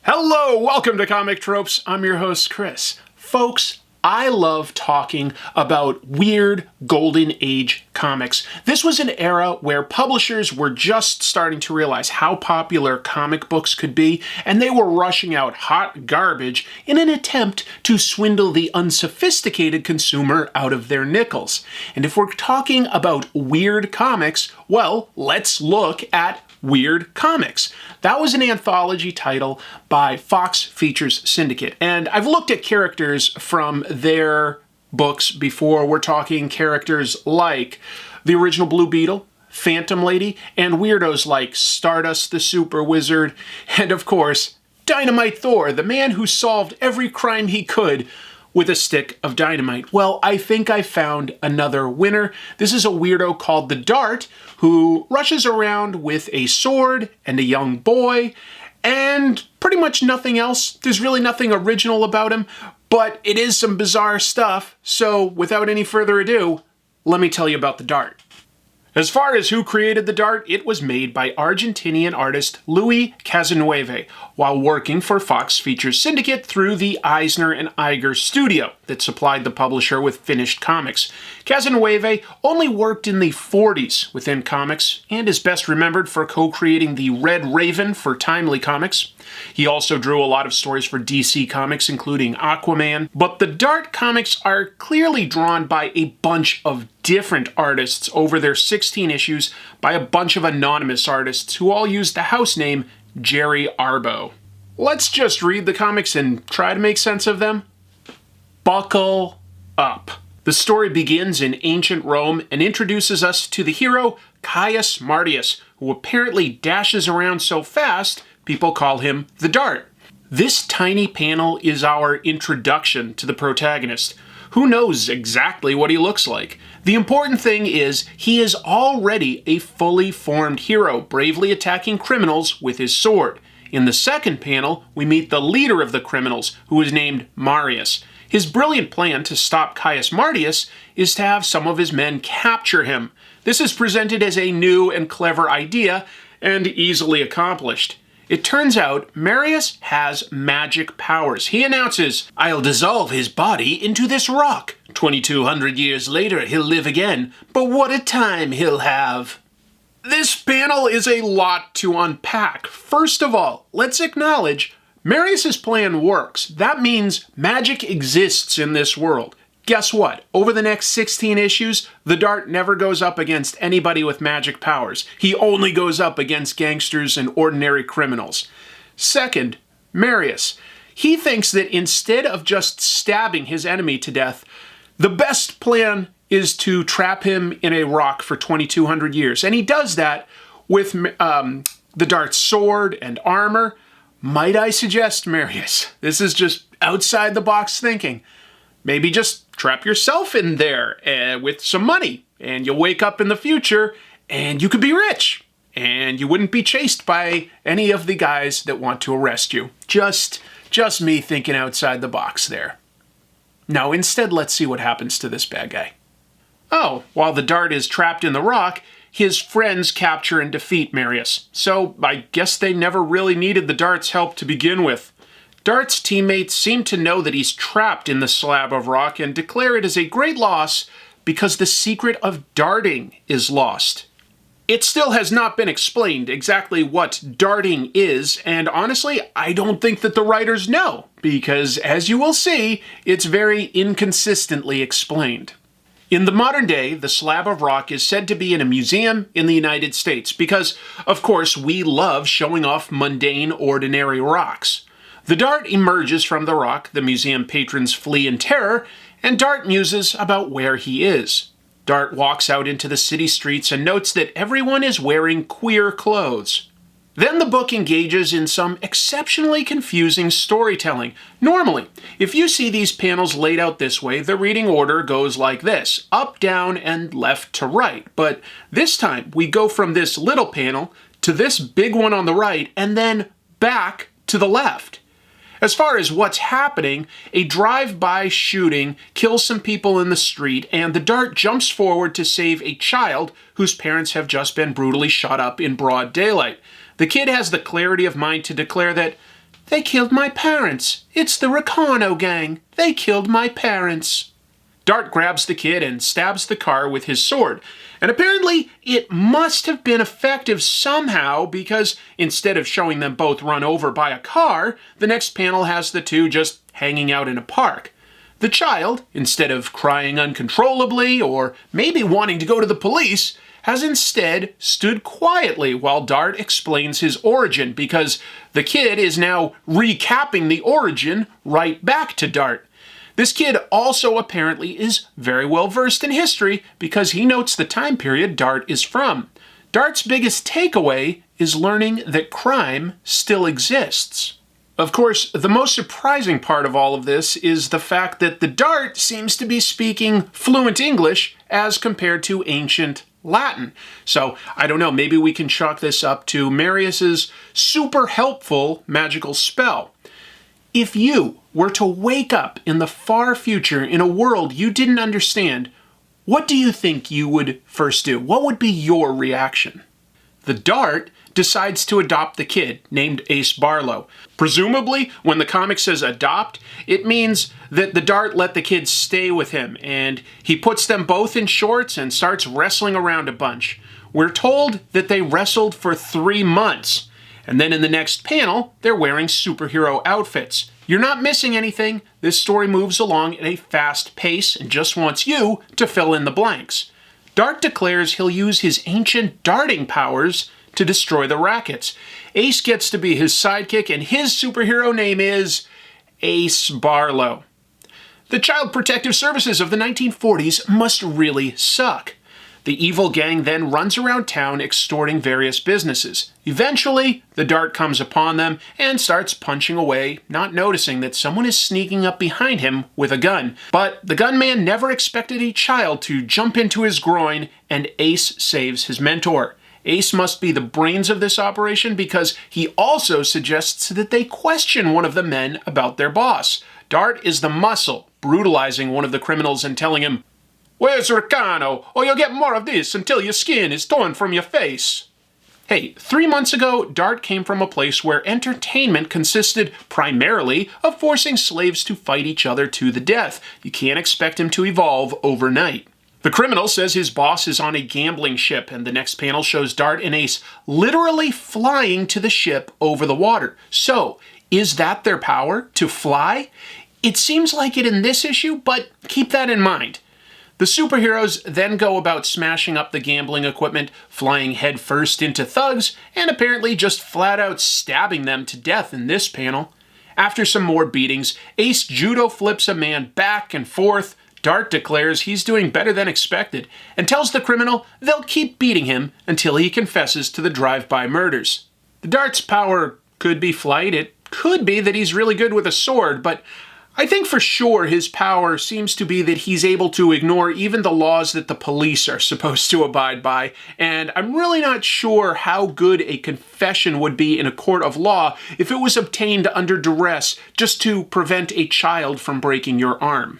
Hello, welcome to Comic Tropes. I'm your host, Chris. Folks, I love talking about weird Golden Age comics. This was an era where publishers were just starting to realize how popular comic books could be, and they were rushing out hot garbage in an attempt to swindle the unsophisticated consumer out of their nickels. And if we're talking about weird comics, well, let's look at Weird Comics. That was an anthology title by Fox Features Syndicate, and I've looked at characters from their books before. We're talking characters like the original Blue Beetle, Phantom Lady, and weirdos like Stardust the Super Wizard, and of course, Dynamite Thor, the man who solved every crime he could with a stick of dynamite. Well, I think I found another winner. This is a weirdo called the Dart, who rushes around with a sword and a young boy, and pretty much nothing else. There's really nothing original about him, but it is some bizarre stuff. So without any further ado, let me tell you about the Dart. As far as who created the Dart, it was made by Argentinian artist Louis Casanueve while working for Fox Features Syndicate through the Eisner and Iger studio that supplied the publisher with finished comics. Casanueve only worked in the 40s within comics and is best remembered for co-creating the Red Raven for Timely Comics. He also drew a lot of stories for DC Comics, including Aquaman, but the Dart comics are clearly drawn by a bunch of different artists over their 16 issues by a bunch of anonymous artists who all use the house name Jerry Arbo. Let's just read the comics and try to make sense of them. Buckle up. The story begins in ancient Rome and introduces us to the hero Caius Marcius, who apparently dashes around so fast people call him the Dart. This tiny panel is our introduction to the protagonist. Who knows exactly what he looks like? The important thing is he is already a fully formed hero, bravely attacking criminals with his sword. In the second panel, we meet the leader of the criminals, who is named Marius. His brilliant plan to stop Caius Marcius is to have some of his men capture him. This is presented as a new and clever idea, and easily accomplished. It turns out Marius has magic powers. He announces, "I'll dissolve his body into this rock. 2,200 years later, he'll live again, but what a time he'll have." This panel is a lot to unpack. First of all, let's acknowledge Marius's plan works. That means magic exists in this world. Guess what? Over the next 16 issues, the Dart never goes up against anybody with magic powers. He only goes up against gangsters and ordinary criminals. Second, Marius. He thinks that instead of just stabbing his enemy to death, the best plan is to trap him in a rock for 2,200 years. And he does that with the Dart's sword and armor. Might I suggest, Marius, this is just outside the box thinking. Maybe just trap yourself in there with some money, and you'll wake up in the future, and you could be rich, and you wouldn't be chased by any of the guys that want to arrest you. Just me thinking outside the box there. Now, instead, let's see what happens to this bad guy. Oh, while the Dart is trapped in the rock, his friends capture and defeat Marius. So I guess they never really needed the Dart's help to begin with. Dart's teammates seem to know that he's trapped in the slab of rock and declare it as a great loss because the secret of darting is lost. It still has not been explained exactly what darting is, and honestly, I don't think that the writers know, because as you will see, it's very inconsistently explained. In the modern day, the slab of rock is said to be in a museum in the United States because, of course, we love showing off mundane, ordinary rocks. The Dart emerges from the rock, the museum patrons flee in terror, and Dart muses about where he is. Dart walks out into the city streets and notes that everyone is wearing queer clothes. Then the book engages in some exceptionally confusing storytelling. Normally, if you see these panels laid out this way, the reading order goes like this, up, down, and left to right. But this time, we go from this little panel to this big one on the right, and then back to the left. As far as what's happening, a drive-by shooting kills some people in the street, and the Dart jumps forward to save a child whose parents have just been brutally shot up in broad daylight. The kid has the clarity of mind to declare that, "They killed my parents. It's the Ricano gang. They killed my parents." Dart grabs the kid and stabs the car with his sword. And apparently, it must have been effective somehow, because instead of showing them both run over by a car, the next panel has the two just hanging out in a park. The child, instead of crying uncontrollably or maybe wanting to go to the police, has instead stood quietly while Dart explains his origin, because the kid is now recapping the origin right back to Dart. This kid also apparently is very well versed in history, because he notes the time period Dart is from. Dart's biggest takeaway is learning that crime still exists. Of course, the most surprising part of all of this is the fact that the Dart seems to be speaking fluent English as compared to ancient Latin. So, I don't know, maybe we can chalk this up to Marius's super helpful magical spell. If you were to wake up in the far future in a world you didn't understand, what do you think you would first do? What would be your reaction? The Dart decides to adopt the kid, named Ace Barlow. Presumably, when the comic says adopt, it means that the Dart let the kid stay with him, and he puts them both in shorts and starts wrestling around a bunch. We're told that they wrestled for 3 months. And then in the next panel, they're wearing superhero outfits. You're not missing anything. This story moves along at a fast pace and just wants you to fill in the blanks. Dart declares he'll use his ancient darting powers to destroy the rackets. Ace gets to be his sidekick, and his superhero name is Ace Barlow. The Child Protective Services of the 1940s must really suck. The evil gang then runs around town extorting various businesses. Eventually, the Dart comes upon them and starts punching away, not noticing that someone is sneaking up behind him with a gun. But the gunman never expected a child to jump into his groin, and Ace saves his mentor. Ace must be the brains of this operation, because he also suggests that they question one of the men about their boss. Dart is the muscle, brutalizing one of the criminals and telling him, "Where's Ricano? Or you'll get more of this until your skin is torn from your face." Hey, 3 months ago, Dart came from a place where entertainment consisted primarily of forcing slaves to fight each other to the death. You can't expect him to evolve overnight. The criminal says his boss is on a gambling ship, and the next panel shows Dart and Ace literally flying to the ship over the water. So, is that their power, to fly? It seems like it in this issue, but keep that in mind. The superheroes then go about smashing up the gambling equipment, flying headfirst into thugs, and apparently just flat out stabbing them to death in this panel. After some more beatings, Ace judo flips a man back and forth. Dart declares he's doing better than expected, and tells the criminal they'll keep beating him until he confesses to the drive-by murders. The Dart's power could be flight, it could be that he's really good with a sword, but I think for sure his power seems to be that he's able to ignore even the laws that the police are supposed to abide by, and I'm really not sure how good a confession would be in a court of law if it was obtained under duress just to prevent a child from breaking your arm.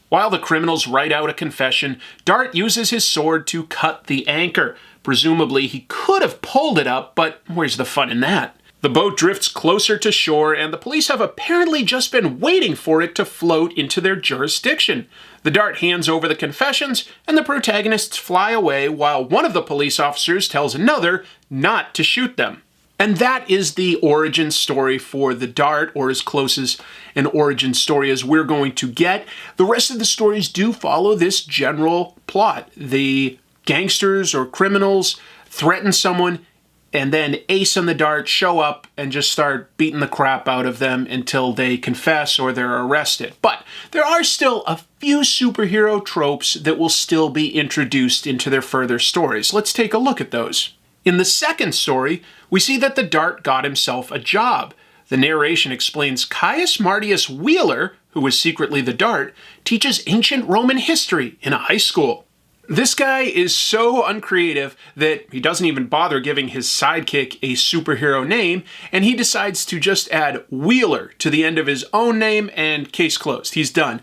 While the criminals write out a confession, Dart uses his sword to cut the anchor. Presumably he could have pulled it up, but where's the fun in that? The boat drifts closer to shore, and the police have apparently just been waiting for it to float into their jurisdiction. The Dart hands over the confessions, and the protagonists fly away while one of the police officers tells another not to shoot them. And that is the origin story for the Dart, or as close as an origin story as we're going to get. The rest of the stories do follow this general plot. The gangsters or criminals threaten someone, and then Ace and the Dart show up and just start beating the crap out of them until they confess or they're arrested. But there are still a few superhero tropes that will still be introduced into their further stories. Let's take a look at those. In the second story, we see that the Dart got himself a job. The narration explains Caius Martius Wheeler, who was secretly the Dart, teaches ancient Roman history in a high school. This guy is so uncreative that he doesn't even bother giving his sidekick a superhero name, and he decides to just add Wheeler to the end of his own name, and case closed. He's done.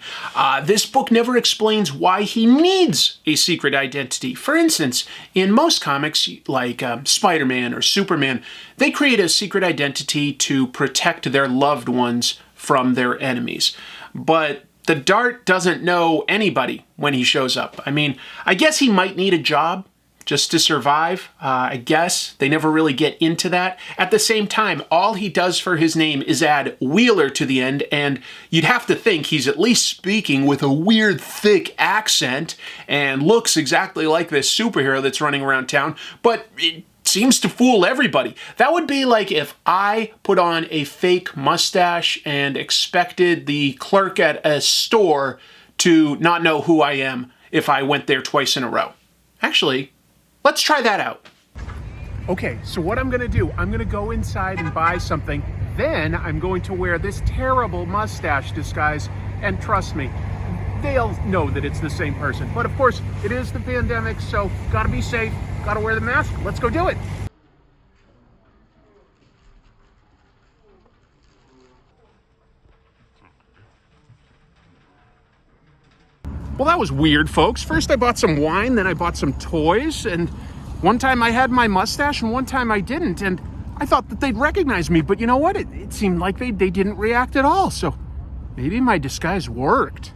This book never explains why he needs a secret identity. For instance, in most comics, like Spider-Man or Superman, they create a secret identity to protect their loved ones from their enemies. But the Dart doesn't know anybody when he shows up. I mean, I guess he might need a job just to survive. I guess they never really get into that. At the same time, all he does for his name is add Wheeler to the end, and you'd have to think he's at least speaking with a weird, thick accent and looks exactly like this superhero that's running around town, but it seems to fool everybody. That would be like if I put on a fake mustache and expected the clerk at a store to not know who I am if I went there twice in a row. Actually, let's try that out. Okay, so what I'm gonna do, I'm gonna go inside and buy something. Then I'm going to wear this terrible mustache disguise, and trust me, they'll know that it's the same person. But of course, it is the pandemic, so gotta be safe, gotta wear the mask. Let's go do it. Well, that was weird, folks. First I bought some wine, then I bought some toys, and one time I had my mustache and one time I didn't, and I thought that they'd recognize me, but you know what? It seemed like they didn't react at all, so maybe my disguise worked.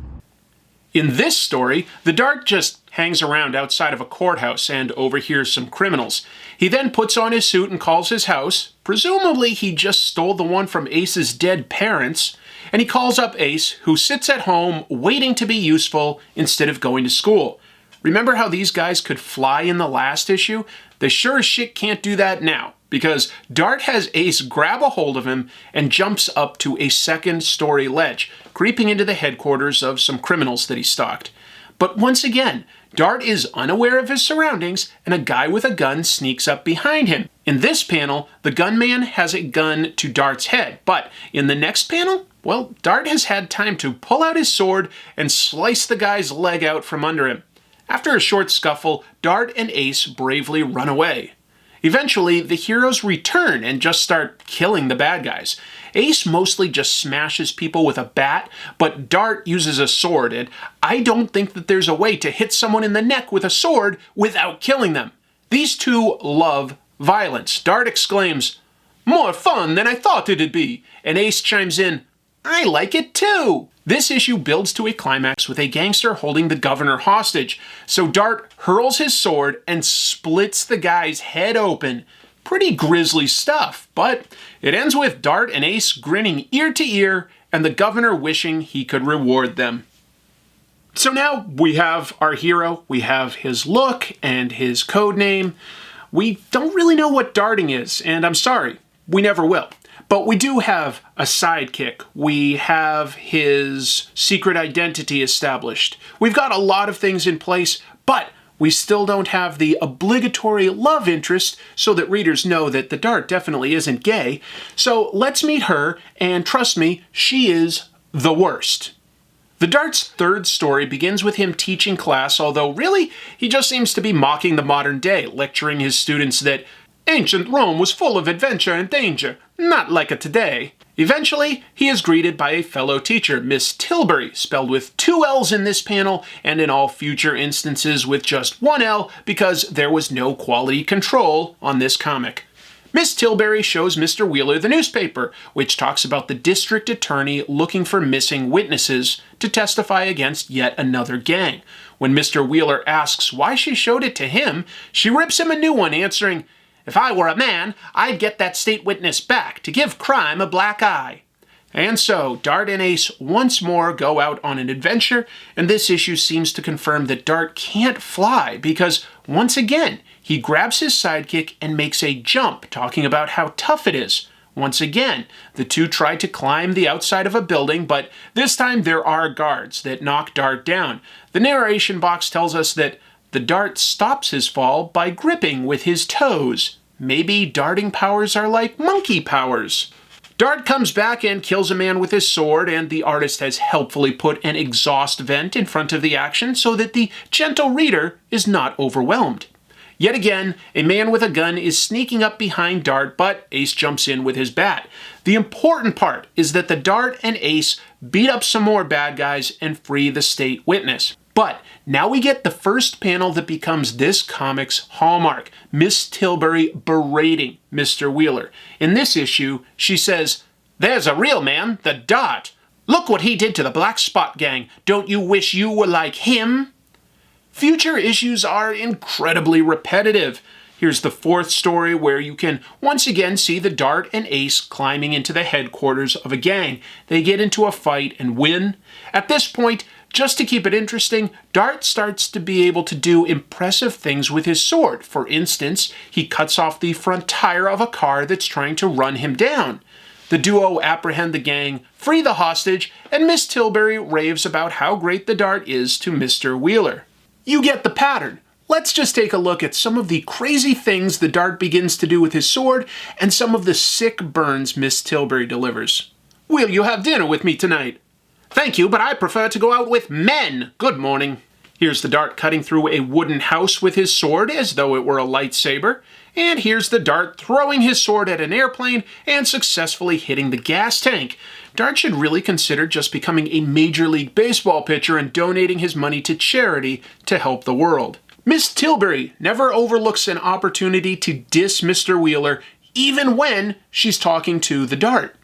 In this story, the Dart just hangs around outside of a courthouse and overhears some criminals. He then puts on his suit and calls his house. Presumably he just stole the one from Ace's dead parents, and he calls up Ace, who sits at home waiting to be useful instead of going to school. Remember how these guys could fly in the last issue? They sure as shit can't do that now, because Dart has Ace grab a hold of him and jumps up to a second-story ledge, creeping into the headquarters of some criminals that he stalked. But once again, Dart is unaware of his surroundings, and a guy with a gun sneaks up behind him. In this panel, the gunman has a gun to Dart's head, but in the next panel, well, Dart has had time to pull out his sword and slice the guy's leg out from under him. After a short scuffle, Dart and Ace bravely run away. Eventually, the heroes return and just start killing the bad guys. Ace mostly just smashes people with a bat, but Dart uses a sword, and I don't think that there's a way to hit someone in the neck with a sword without killing them. These two love violence. Dart exclaims, "More fun than I thought it'd be," and Ace chimes in, "I like it too." This issue builds to a climax with a gangster holding the governor hostage, so Dart hurls his sword and splits the guy's head open. Pretty grisly stuff, but it ends with Dart and Ace grinning ear to ear and the governor wishing he could reward them. So now we have our hero, we have his look and his code name. We don't really know what darting is, and I'm sorry, we never will. But we do have a sidekick. We have his secret identity established. We've got a lot of things in place, but we still don't have the obligatory love interest so that readers know that the Dart definitely isn't gay. So let's meet her, and trust me, she is the worst. The Dart's third story begins with him teaching class, although really, he just seems to be mocking the modern day, lecturing his students that ancient Rome was full of adventure and danger, not like it today. Eventually, he is greeted by a fellow teacher, Miss Tilbury, spelled with 2 L's in this panel, and in all future instances with just 1 L, because there was no quality control on this comic. Miss Tilbury shows Mr. Wheeler the newspaper, which talks about the district attorney looking for missing witnesses to testify against yet another gang. When Mr. Wheeler asks why she showed it to him, she rips him a new one, answering, "If I were a man, I'd get that state witness back to give crime a black eye." And so, Dart and Ace once more go out on an adventure, and this issue seems to confirm that Dart can't fly because, once again, he grabs his sidekick and makes a jump, talking about how tough it is. Once again, the two try to climb the outside of a building, but this time there are guards that knock Dart down. The narration box tells us that the Dart stops his fall by gripping with his toes. Maybe darting powers are like monkey powers. Dart comes back and kills a man with his sword, and the artist has helpfully put an exhaust vent in front of the action so that the gentle reader is not overwhelmed. Yet again, a man with a gun is sneaking up behind Dart, but Ace jumps in with his bat. The important part is that the Dart and Ace beat up some more bad guys and free the state witness. But now we get the first panel that becomes this comic's hallmark, Miss Tilbury berating Mr. Wheeler. In this issue, she says, "There's a real man, the Dart. Look what he did to the Black Spot Gang. Don't you wish you were like him?" Future issues are incredibly repetitive. Here's the fourth story where you can once again see the Dart and Ace climbing into the headquarters of a gang. They get into a fight and win. At this point, just to keep it interesting, Dart starts to be able to do impressive things with his sword. For instance, he cuts off the front tire of a car that's trying to run him down. The duo apprehend the gang, free the hostage, and Miss Tilbury raves about how great the Dart is to Mr. Wheeler. You get the pattern. Let's just take a look at some of the crazy things the Dart begins to do with his sword and some of the sick burns Miss Tilbury delivers. "Will you have dinner with me tonight?" "Thank you, but I prefer to go out with men. Good morning." Here's the Dart cutting through a wooden house with his sword as though it were a lightsaber. And here's the Dart throwing his sword at an airplane and successfully hitting the gas tank. Dart should really consider just becoming a Major League Baseball pitcher and donating his money to charity to help the world. Miss Tilbury never overlooks an opportunity to diss Mr. Wheeler, even when she's talking to the Dart.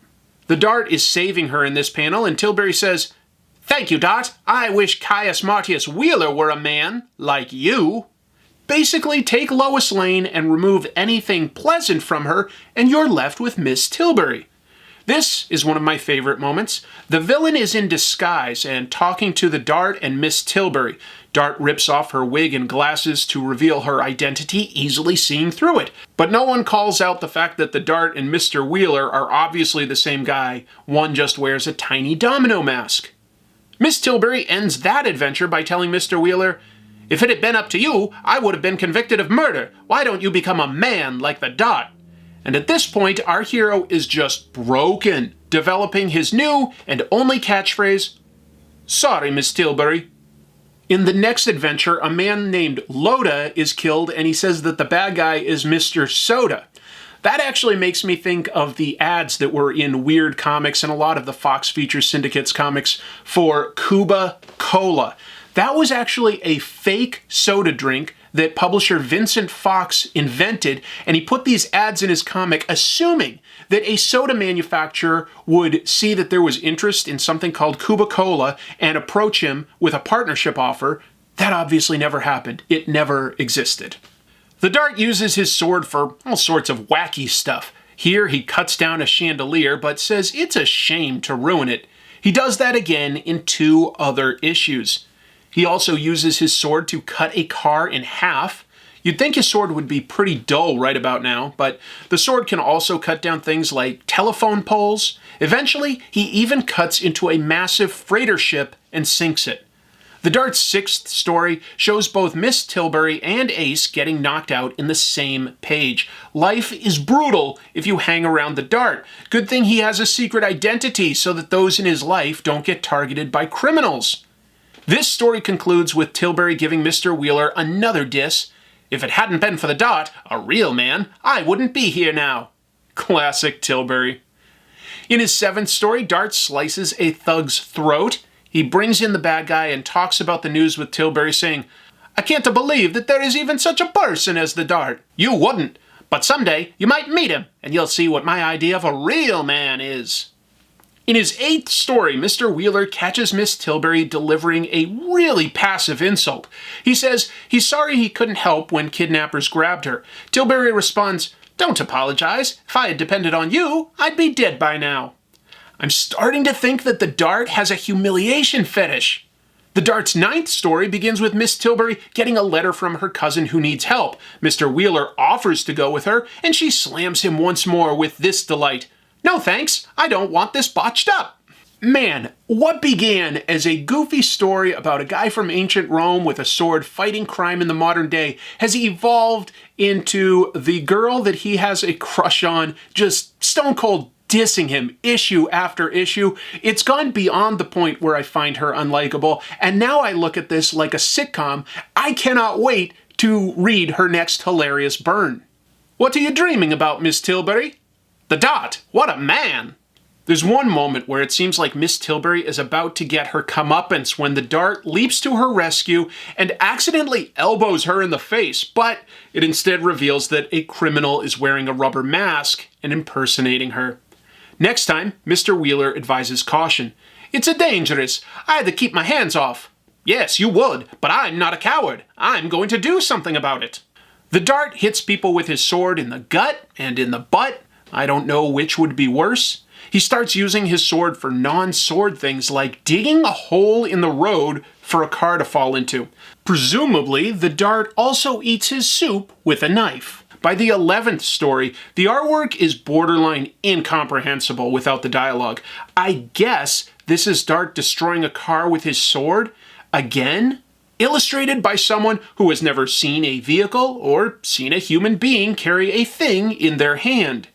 The Dart is saving her in this panel, and Tilbury says, "Thank you, Dart. I wish Caius Martius Wheeler were a man, like you." Basically, take Lois Lane and remove anything pleasant from her, and you're left with Miss Tilbury. This is one of my favorite moments. The villain is in disguise and talking to the Dart and Miss Tilbury. Dart rips off her wig and glasses to reveal her identity, easily seeing through it. But no one calls out the fact that the Dart and Mr. Wheeler are obviously the same guy. One just wears a tiny domino mask. Miss Tilbury ends that adventure by telling Mr. Wheeler, "If it had been up to you, I would have been convicted of murder. Why don't you become a man like the Dart?" And at this point, our hero is just broken, developing his new and only catchphrase, "Sorry, Miss Tilbury." In the next adventure, a man named Loda is killed, and he says that the bad guy is Mr. Soda. That actually makes me think of the ads that were in Weird Comics and a lot of the Fox Features Syndicate's comics for Cuba Cola. That was actually a fake soda drink that publisher Vincent Fox invented, and he put these ads in his comic assuming that a soda manufacturer would see that there was interest in something called Cuba Cola and approach him with a partnership offer. That obviously never happened. It never existed. The Dart uses his sword for all sorts of wacky stuff. Here he cuts down a chandelier but says it's a shame to ruin it. He does that again in 2 other issues. He also uses his sword to cut a car in half. You'd think his sword would be pretty dull right about now, but the sword can also cut down things like telephone poles. Eventually, he even cuts into a massive freighter ship and sinks it. The Dart's 6th story shows both Miss Tilbury and Ace getting knocked out in the same page. Life is brutal if you hang around the Dart. Good thing he has a secret identity so that those in his life don't get targeted by criminals. This story concludes with Tilbury giving Mr. Wheeler another diss. "If it hadn't been for the Dart, a real man, I wouldn't be here now." Classic Tilbury. In his 7th story, Dart slices a thug's throat. He brings in the bad guy and talks about the news with Tilbury, saying, "I can't believe that there is even such a person as the Dart. You wouldn't, but someday you might meet him, and you'll see what my idea of a real man is." In his 8th story, Mr. Wheeler catches Miss Tilbury delivering a really passive insult. He says he's sorry he couldn't help when kidnappers grabbed her. Tilbury responds, "Don't apologize. If I had depended on you, I'd be dead by now." I'm starting to think that the Dart has a humiliation fetish. The Dart's 9th story begins with Miss Tilbury getting a letter from her cousin who needs help. Mr. Wheeler offers to go with her, and she slams him once more with this delight. "No thanks, I don't want this botched up." Man, what began as a goofy story about a guy from ancient Rome with a sword fighting crime in the modern day has evolved into the girl that he has a crush on just stone cold dissing him issue after issue. It's gone beyond the point where I find her unlikable, and now I look at this like a sitcom. I cannot wait to read her next hilarious burn. What are you dreaming about, Miss Tilbury? The Dot, what a man! There's one moment where it seems like Miss Tilbury is about to get her comeuppance when the Dart leaps to her rescue and accidentally elbows her in the face, but it instead reveals that a criminal is wearing a rubber mask and impersonating her. Next time, Mr. Wheeler advises caution. It's a dangerous. I had to keep my hands off. Yes, you would, but I'm not a coward. I'm going to do something about it. The Dart hits people with his sword in the gut and in the butt. I don't know which would be worse. He starts using his sword for non-sword things like digging a hole in the road for a car to fall into. Presumably, the Dart also eats his soup with a knife. By the 11th story, the artwork is borderline incomprehensible without the dialogue. I guess this is Dart destroying a car with his sword? Again? Illustrated by someone who has never seen a vehicle or seen a human being carry a thing in their hand.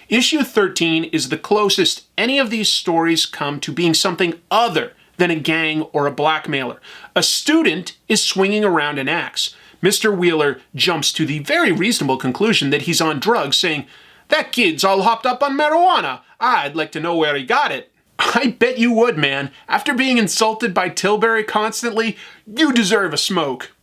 Issue 13 is the closest any of these stories come to being something other than a gang or a blackmailer. A student is swinging around an axe. Mr. Wheeler jumps to the very reasonable conclusion that he's on drugs, saying, "That kid's all hopped up on marijuana. I'd like to know where he got it." I bet you would, man. After being insulted by Tilbury constantly, you deserve a smoke.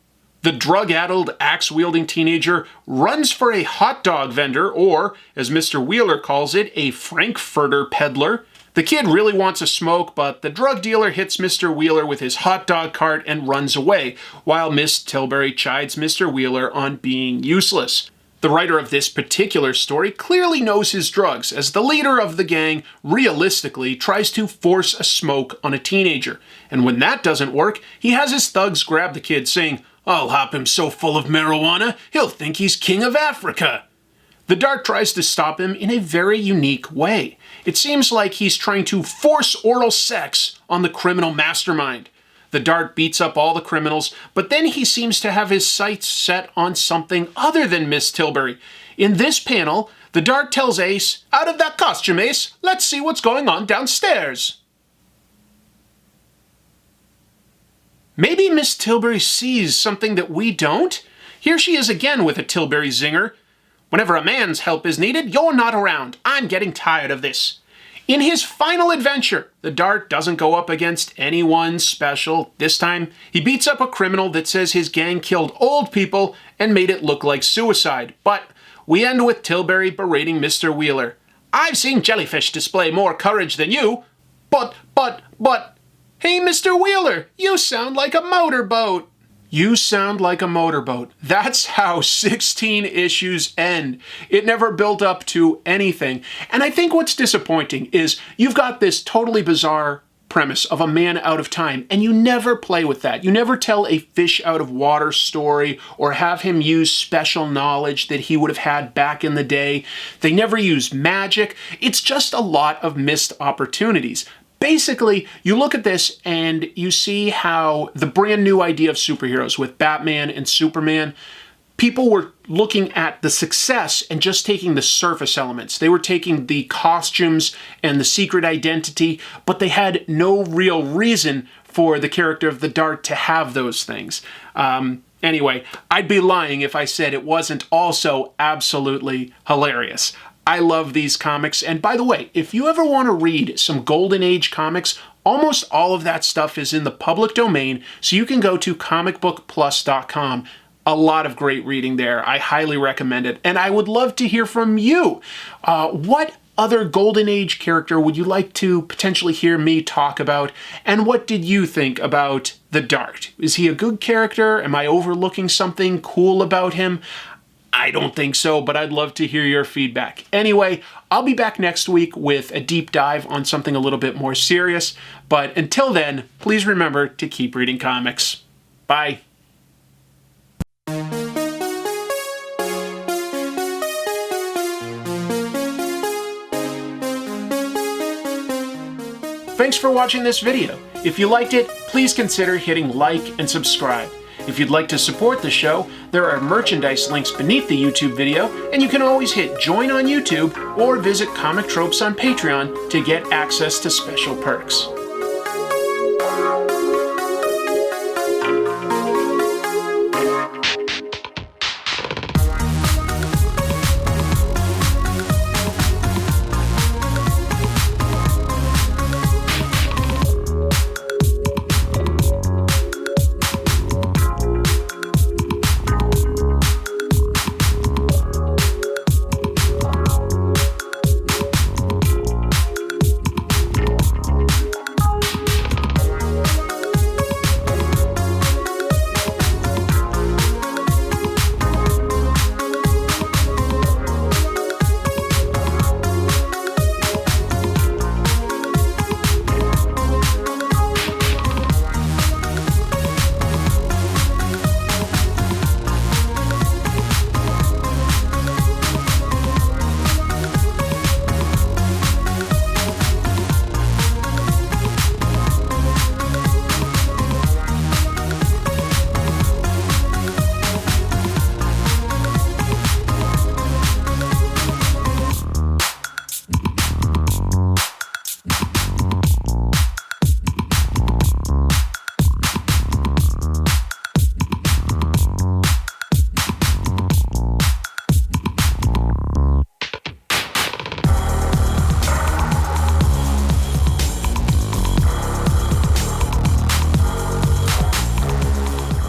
The drug-addled, axe-wielding teenager runs for a hot dog vendor, or, as Mr. Wheeler calls it, a Frankfurter peddler. The kid really wants a smoke, but the drug dealer hits Mr. Wheeler with his hot dog cart and runs away, while Miss Tilbury chides Mr. Wheeler on being useless. The writer of this particular story clearly knows his drugs, as the leader of the gang realistically tries to force a smoke on a teenager. And when that doesn't work, he has his thugs grab the kid, saying, "I'll hop him so full of marijuana, he'll think he's king of Africa." The Dart tries to stop him in a very unique way. It seems like he's trying to force oral sex on the criminal mastermind. The Dart beats up all the criminals, but then he seems to have his sights set on something other than Miss Tilbury. In this panel, the Dart tells Ace, "Out of that costume, Ace, let's see what's going on downstairs." Maybe Miss Tilbury sees something that we don't? Here she is again with a Tilbury zinger. "Whenever a man's help is needed, you're not around. I'm getting tired of this." In his final adventure, the Dart doesn't go up against anyone special. This time, he beats up a criminal that says his gang killed old people and made it look like suicide. But we end with Tilbury berating Mr. Wheeler. "I've seen jellyfish display more courage than you." But, hey, Mr. Wheeler, you sound like a motorboat. You sound like a motorboat. That's how 16 issues end. It never built up to anything. And I think what's disappointing is you've got this totally bizarre premise of a man out of time, and you never play with that. You never tell a fish out of water story or have him use special knowledge that he would have had back in the day. They never use magic. It's just a lot of missed opportunities. Basically, you look at this and you see how the brand new idea of superheroes with Batman and Superman, people were looking at the success and just taking the surface elements. They were taking the costumes and the secret identity, but they had no real reason for the character of the Dart to have those things. Anyway, I'd be lying if I said it wasn't also absolutely hilarious. I love these comics, and by the way, if you ever want to read some Golden Age comics, almost all of that stuff is in the public domain, so you can go to comicbookplus.com. A lot of great reading there. I highly recommend it, and I would love to hear from you. What other Golden Age character would you like to potentially hear me talk about, and what did you think about the Dart? Is he a good character? Am I overlooking something cool about him? I don't think so, but I'd love to hear your feedback. Anyway, I'll be back next week with a deep dive on something a little bit more serious. But until then, please remember to keep reading comics. Bye. Thanks for watching this video. If you liked it, please consider hitting like and subscribe. If you'd like to support the show, there are merchandise links beneath the YouTube video, and you can always hit join on YouTube or visit Comic Tropes on Patreon to get access to special perks.